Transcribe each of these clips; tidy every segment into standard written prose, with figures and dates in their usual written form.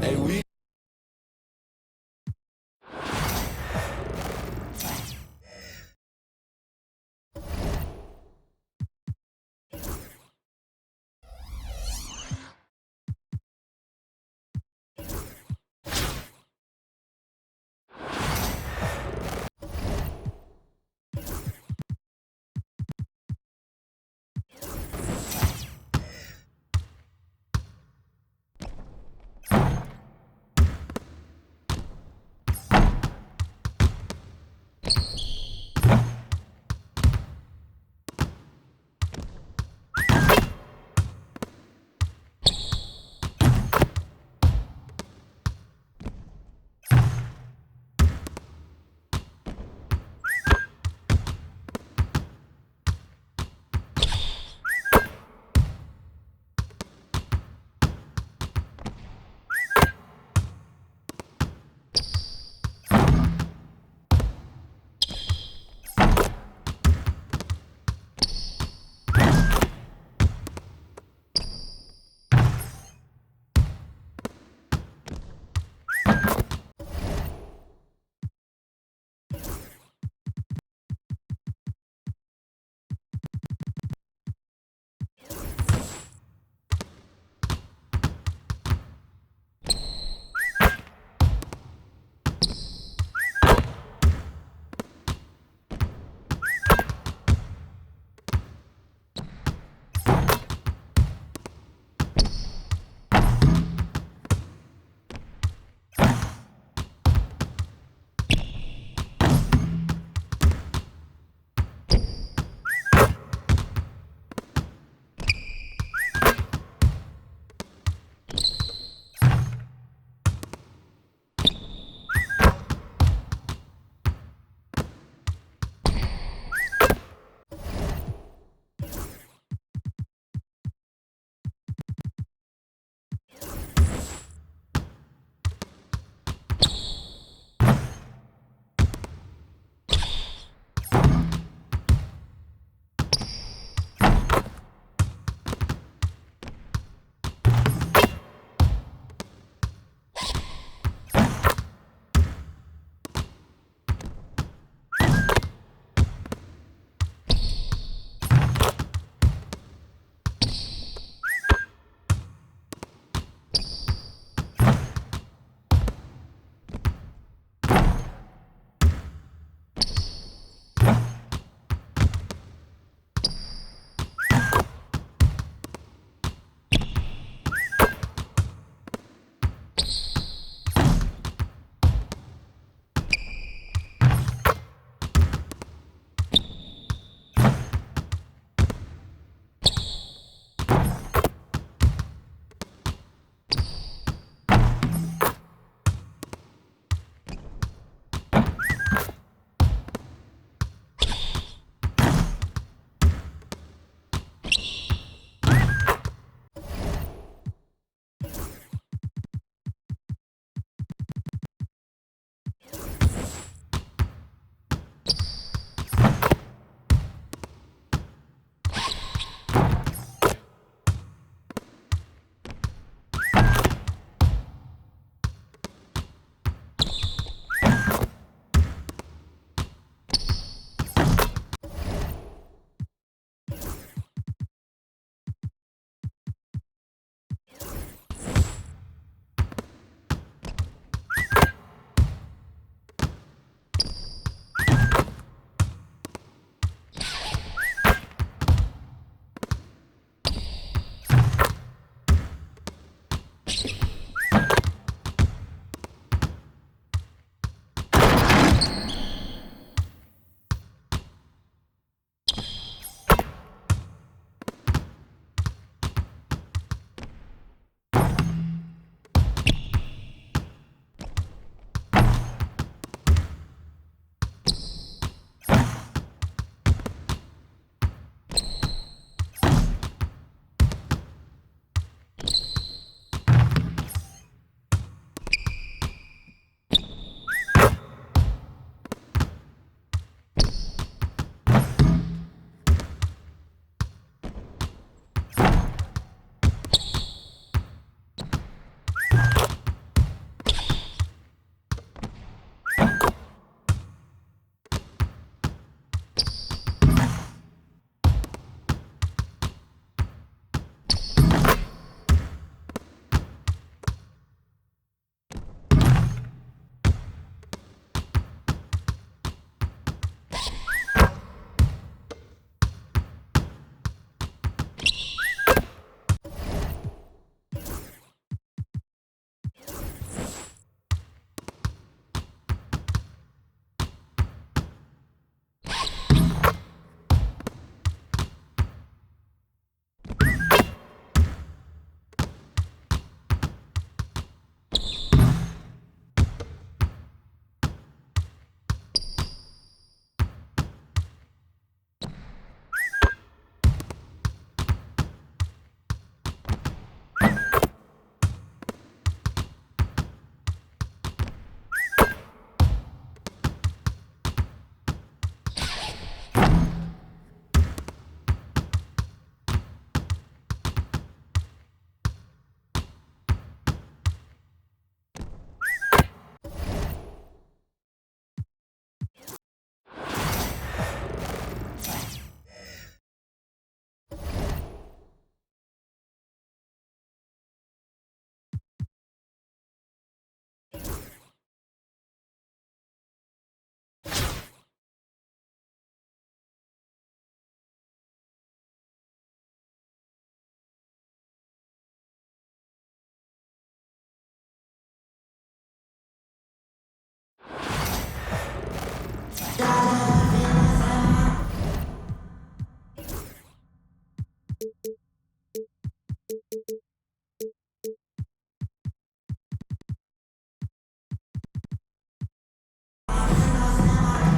Hey, we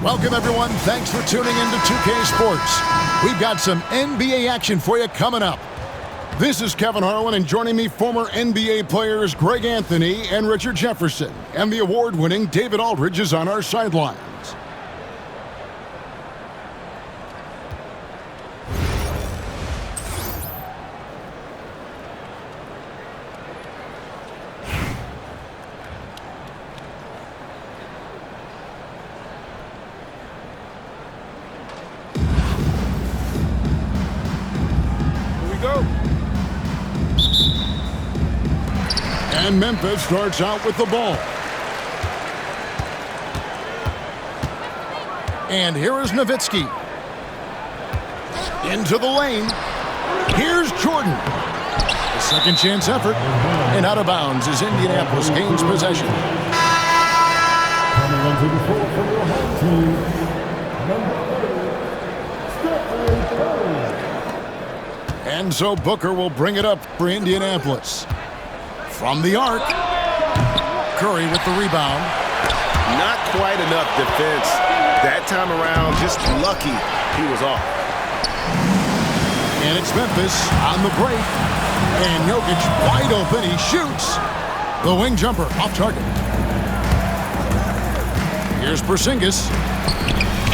Welcome, everyone. Thanks for tuning in to 2K Sports. We've got some NBA action for you coming up. This is Kevin Harlan, and joining me, former NBA players Greg Anthony and Richard Jefferson. And the award-winning David Aldridge is on our sidelines. And Memphis starts out with the ball. And here is Nowitzki. Into the lane. Here's Jordan. A second chance effort. And out of bounds as Indianapolis gains possession. Coming onto the floor for your home team, number 8, And so Booker will bring it up for Indianapolis. From the arc, Curry with the rebound. Not quite enough defense that time around, just lucky he was off. And it's Memphis on the break. And Jokic wide open, he shoots. The wing jumper off target. Here's Porzingis.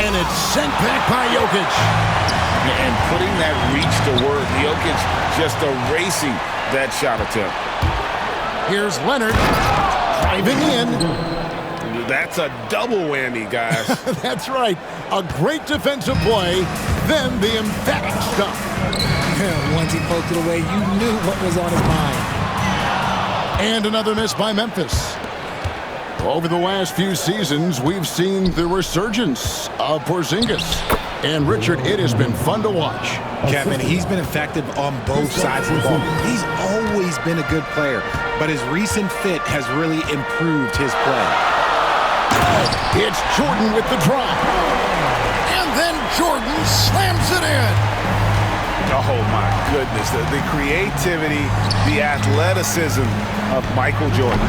And it's sent back by Jokic. And putting that reach to work, Jokic just erasing that shot attempt. Here's Leonard driving in. That's a double whammy, guys. That's right. A great defensive play, then the emphatic stuff. Once he poked it away, you knew what was on his mind. And another miss by Memphis. Over the last few seasons, we've seen the resurgence of Porzingis. And Richard, it has been fun to watch. Kevin, he's been effective on both sides of the ball. He's always been a good player, but his recent fit has really improved his play. It's Jordan with the drop. And then Jordan slams it in. Oh, my goodness. The creativity, the athleticism of Michael Jordan.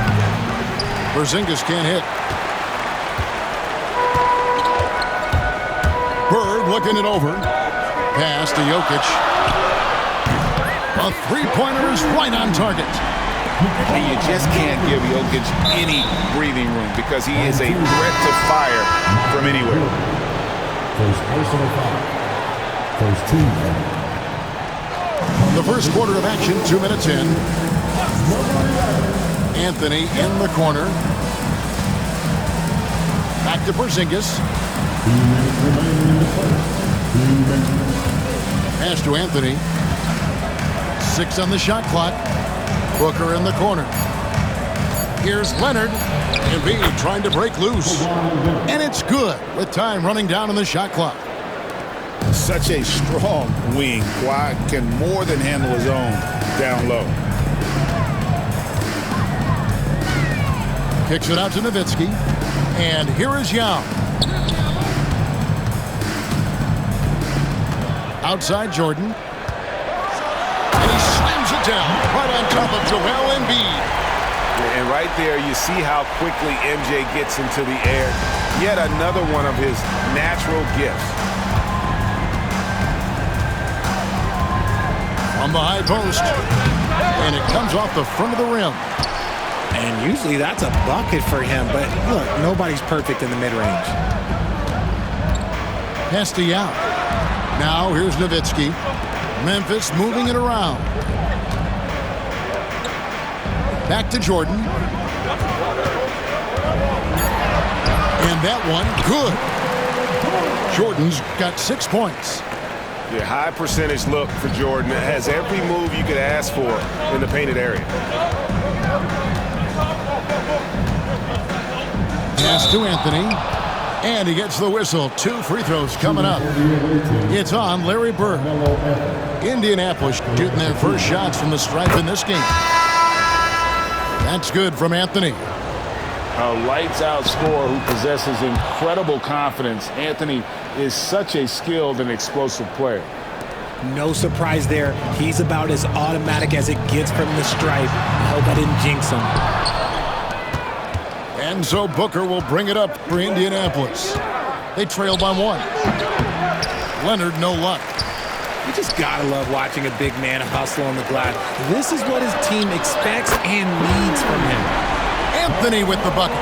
Porzingis can't hit. Bird looking it over. Pass to Jokic. A three-pointer is right on target. And you just can't give Jokic any breathing room because he is a threat to fire from anywhere. First personal foul. First team foul. The first quarter of action, 2 minutes in. Anthony in the corner. Back to Porzingis. 2 minutes remaining in the first. 2 minutes. Pass to Anthony. 6 on the shot clock. Booker in the corner. Here's Leonard. Embiid trying to break loose. And it's good with time running down on the shot clock. Such a strong wing. Kawhi can more than handle his own down low. Kicks it out to Nowitzki. And here is Yao. Outside Jordan. And he slams it down right on top of Joel Embiid. And right there, you see how quickly MJ gets into the air. Yet another one of his natural gifts. On the high post. And it comes off the front of the rim. And usually that's a bucket for him, but look, nobody's perfect in the mid-range. Pass to Yao. Now here's Nowitzki. Memphis moving it around. Back to Jordan. And that one, good. Jordan's got 6 points. Yeah, high percentage look for Jordan. It has every move you could ask for in the painted area. Pass to Anthony. And he gets the whistle. 2 free throws coming up. It's on Larry Bird. Indianapolis shooting their first shots from the stripe in this game. That's good from Anthony. A lights-out scorer who possesses incredible confidence. Anthony is such a skilled and explosive player. No surprise there. He's about as automatic as it gets from the stripe. I hope I didn't jinx him. And so Booker will bring it up for Indianapolis. They trail by 1. Leonard, no luck. You just gotta love watching a big man hustle on the glass. This is what his team expects and needs from him. Anthony with the bucket.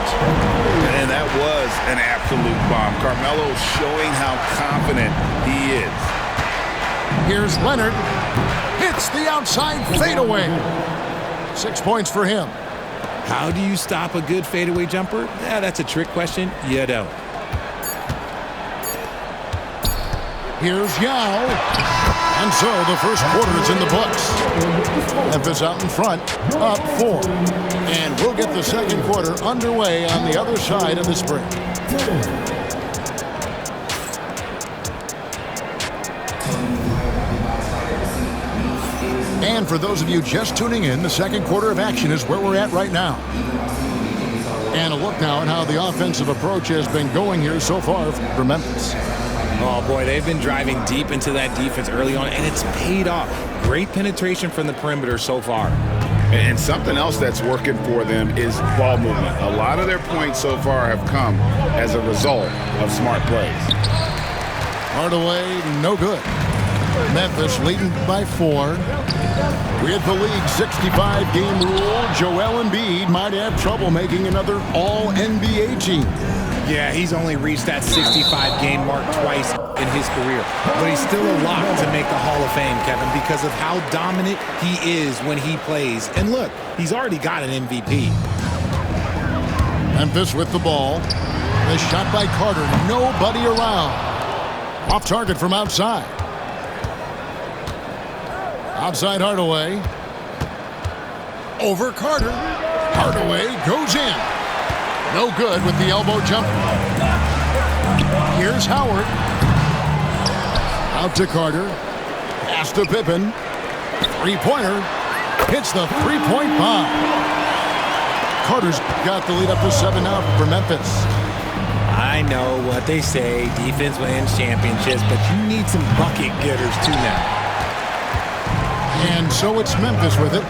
And that was an absolute bomb. Carmelo showing how confident he is. Here's Leonard. Hits the outside fadeaway. 6 points for him. How do you stop a good fadeaway jumper? Yeah, that's a trick question. You don't. Here's Yao. And so the first quarter is in the books. Memphis out in front, up 4. And we'll get the second quarter underway on the other side of this break. And for those of you just tuning in, the second quarter of action is where we're at right now. And a look now at how the offensive approach has been going here so far for Memphis. Oh, boy, they've been driving deep into that defense early on, and it's paid off. Great penetration from the perimeter so far. And something else that's working for them is ball movement. A lot of their points so far have come as a result of smart plays. Hardaway, no good. Memphis leading by 4. With the league 65-game rule, Joel Embiid might have trouble making another All-NBA team. Yeah, he's only reached that 65-game mark twice in his career. But he's still a lock to make the Hall of Fame, Kevin, because of how dominant he is when he plays. And look, he's already got an MVP. Memphis with the ball. The shot by Carter. Nobody around. Off target from outside. Outside Hardaway. Over Carter. Hardaway goes in. No good with the elbow jumper. Here's Howard. Out to Carter. Pass to Pippen. Three-pointer. Hits the three-point bomb. Carter's got the lead up to 7 now for Memphis. I know what they say, defense wins championships, but you need some bucket getters too now. And so it's Memphis with it.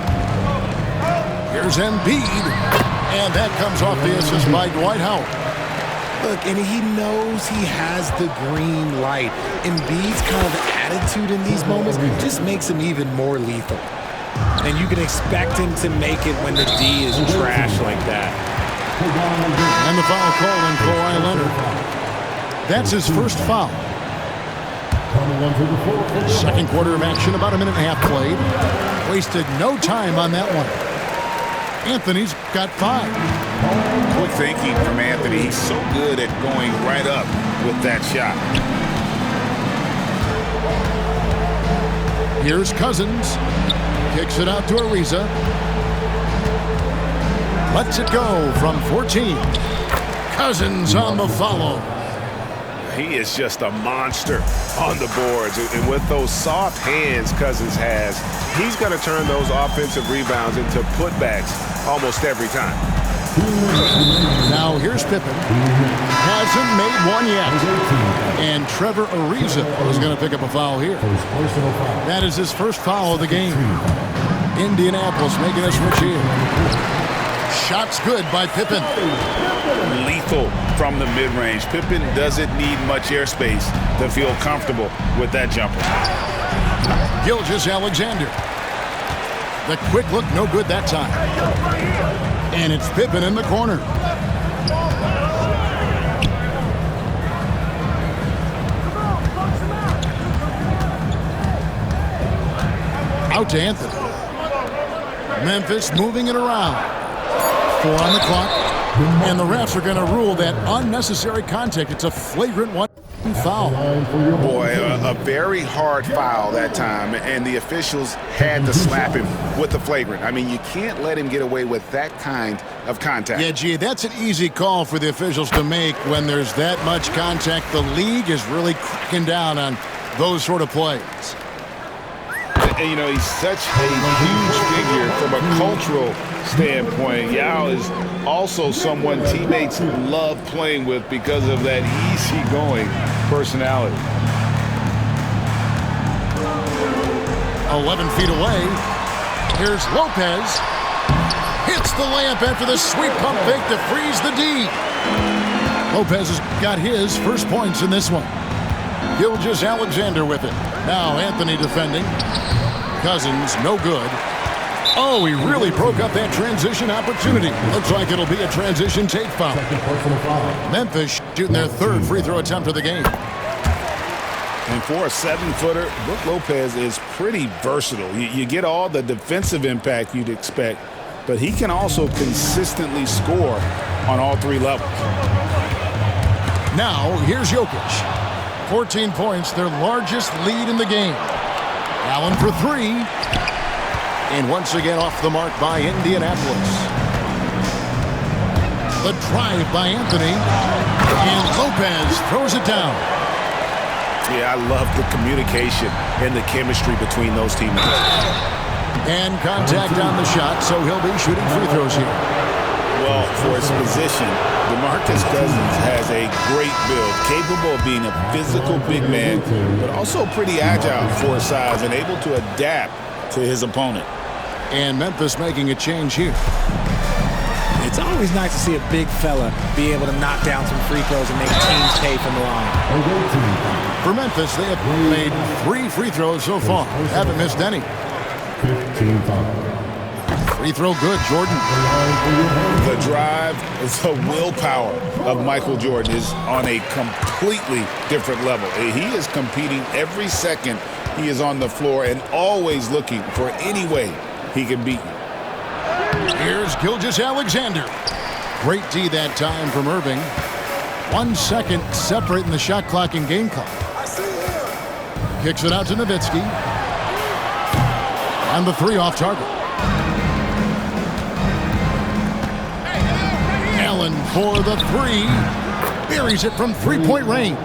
Here's Embiid. And that comes off the assist by Dwight Howard. Look, and he knows he has the green light. Embiid's kind of attitude in these moments just makes him even more lethal. And you can expect him to make it when the D is trash like that. And the foul call on Kawhi Leonard. That's his first foul. Second quarter of action, about a minute and a half played. Wasted no time on that one. Anthony's got 5. Quick thinking from Anthony. He's so good at going right up with that shot. Here's Cousins. Kicks it out to Ariza. Lets it go from 14. Cousins on the follow. He is just a monster on the boards. And with those soft hands Cousins has, he's going to turn those offensive rebounds into putbacks almost every time. Now here's Pippen. Hasn't made one yet. And Trevor Ariza is going to pick up a foul here. That is his first foul of the game. Indianapolis making a switch here. Shot's good by Pippen. Lethal from the mid-range. Pippen doesn't need much airspace to feel comfortable with that jumper. Gilgeous-Alexander. The quick look, no good that time. And it's Pippen in the corner. Out to Anthony. Memphis moving it around. 4 on the clock. And the refs are going to rule that unnecessary contact. It's a flagrant one foul. Boy, a very hard foul that time, and the officials had to slap him with the flagrant. I mean, you can't let him get away with that kind of contact. Yeah, gee, that's an easy call for the officials to make when there's that much contact. The league is really cracking down on those sort of plays. And, you know, he's such a huge figure from a cultural standpoint. Yao is also someone teammates love playing with because of that easygoing personality. 11 feet away. Here's Lopez. Hits the layup after the sweep pump fake to freeze the D. Lopez has got his first points in this one. Gilgeous-Alexander with it. Now Anthony defending. Cousins, no good. Oh, he really broke up that transition opportunity. Looks like it'll be a transition take foul. Memphis shooting their third free throw attempt of the game. And for a 7-footer, Brook Lopez is pretty versatile. You get all the defensive impact you'd expect, but he can also consistently score on all three levels. Now, here's Jokic. 14 points, their largest lead in the game. Allen for three. And once again off the mark by Indianapolis. The drive by Anthony. And Lopez throws it down. Yeah, I love the communication and the chemistry between those teammates. And contact on the shot, so he'll be shooting free throws here. Well, for his position, DeMarcus Cousins has a great build, capable of being a physical big man, but also pretty agile for his size and able to adapt to his opponent. And Memphis making a change here. It's always nice to see a big fella be able to knock down some free throws and make teams pay from the line. For Memphis, they have made 3 free throws so far. Haven't missed any. 15 fouls. Free throw good, Jordan. The drive, the willpower of Michael Jordan is on a completely different level. He is competing every second he is on the floor and always looking for any way he can beat you. Here's Gilgeous-Alexander. Great D that time from Irving. 1 second separating the shot clock and game clock. Kicks it out to Nowitzki. And the 3 off target. Allen for the 3. Buries it from 3-point range.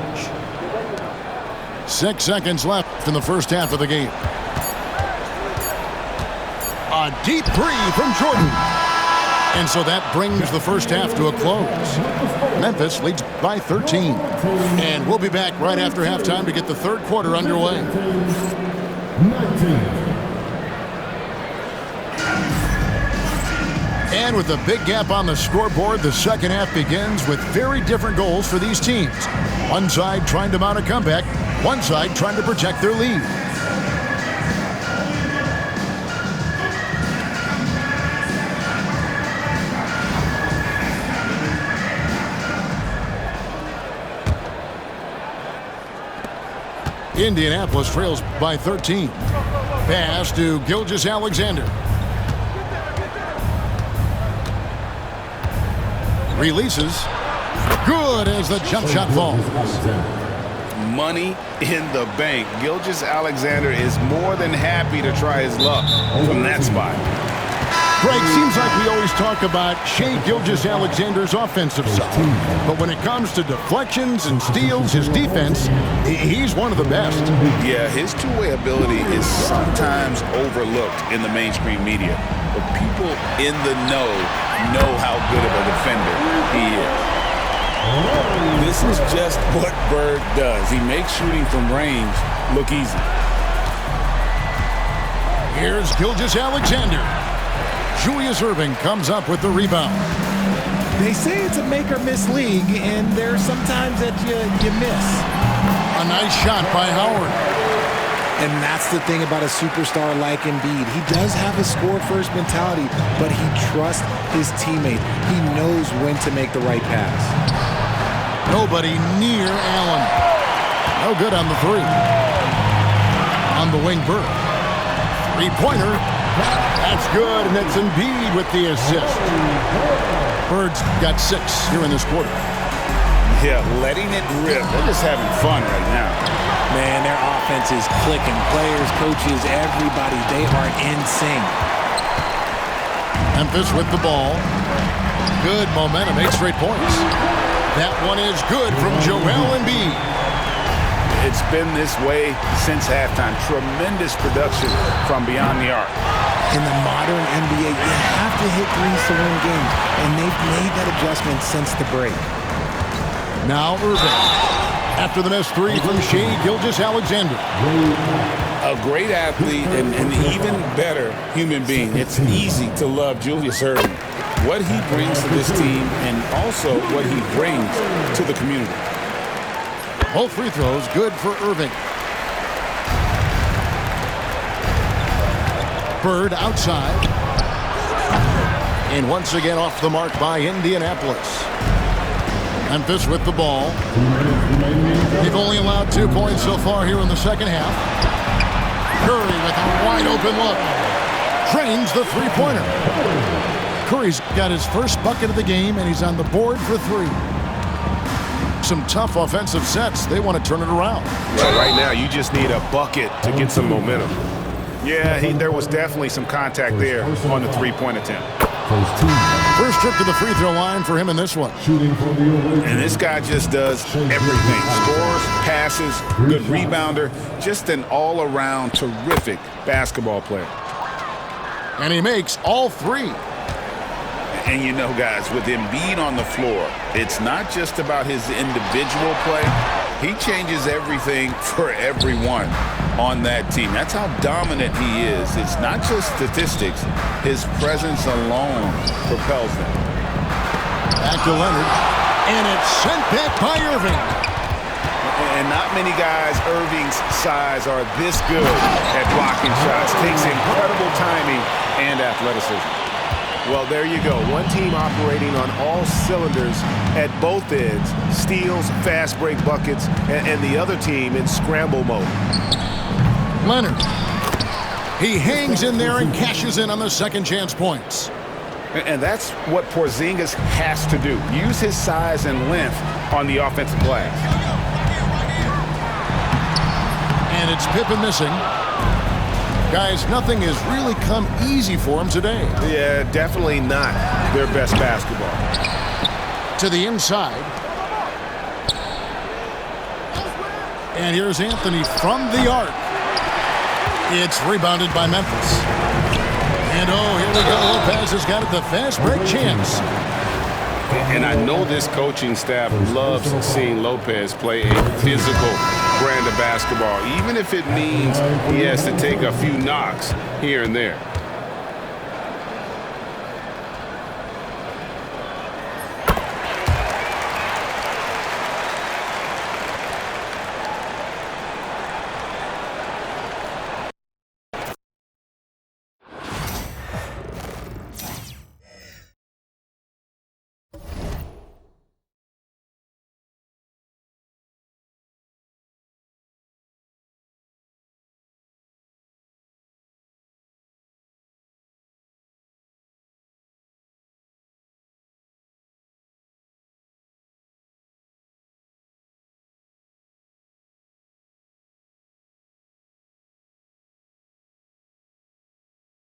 6 seconds left in the first half of the game. A deep 3 from Jordan. And so that brings the first half to a close. Memphis leads by 13. And we'll be back right after halftime to get the third quarter underway. 19. And with a big gap on the scoreboard, the second half begins with very different goals for these teams. One side trying to mount a comeback, one side trying to protect their lead. Indianapolis trails by 13. Pass to Gilgeous-Alexander. Releases. Good as the jump shot falls. Money in the bank. Gilgeous-Alexander is more than happy to try his luck from that spot. Greg, seems like we always talk about Shai Gilgeous-Alexander's offensive side. But when it comes to deflections and steals, his defense, he's one of the best. Yeah, his two-way ability is sometimes overlooked in the mainstream media. But people in the know how good of a defender he is. This is just what Bird does. He makes shooting from range look easy. Here's Gilgeous-Alexander. Julius Irving comes up with the rebound. They say it's a make-or-miss league, and there's sometimes that you miss. A nice shot by Howard. And that's the thing about a superstar like Embiid. He does have a score-first mentality, but he trusts his teammates. He knows when to make the right pass. Nobody near Allen. No good on the 3. On the wing, Bird. 3-pointer. That's good, and that's Embiid with the assist. Bird's got 6 here in this quarter. Yeah, letting it rip. They're just having fun right now. Man, their offense is clicking. Players, coaches, everybody, they are in sync. Memphis with the ball. Good momentum, 8 straight points. That one is good from Joel Embiid. It's been this way since halftime. Tremendous production from beyond the arc. In the modern NBA, you have to hit threes to win games, and they've made that adjustment since the break. Now Irving. After the missed 3 from Shai Gilgeous-Alexander. A great athlete and an even better human being. It's easy to love Julius Irving. what he brings to this team and also what he brings to the community. Both free throws good for Irving. Bird outside. And once again off the mark by Indianapolis. Memphis with the ball. They've only allowed 2 points so far here in the second half. Curry with a wide open look. Drains the three-pointer. Curry's got his first bucket of the game, and he's on the board for 3. Some tough offensive sets. They want to turn it around. So right now, you just need a bucket to get some momentum. Yeah, there was definitely some contact there on the three-point attempt. First trip to the free throw line for him in this one. And this guy just does everything. Scores, passes, good rebounder, just an all-around terrific basketball player. And he makes all 3. And you know, guys, with Embiid on the floor, it's not just about his individual play. He changes everything for everyone on that team. That's how dominant he is. It's not just statistics. His presence alone propels them. Back to Leonard. And it's sent back by Irving. And not many guys Irving's size are this good at blocking shots. Takes incredible timing and athleticism. Well, there you go. One team operating on all cylinders at both ends. Steals, fast break buckets, and the other team in scramble mode. Leonard. He hangs in there and cashes in on the second chance points. And that's what Porzingis has to do. Use his size and length on the offensive glass. And it's Pippen missing. Guys, nothing has really come easy for him today. Yeah, definitely not their best basketball. To the inside. And here's Anthony from the arc. It's rebounded by Memphis. And oh, here we go. Lopez has got it, the fast break chance. And I know this coaching staff loves seeing Lopez play a physical brand of basketball, even if it means he has to take a few knocks here and there.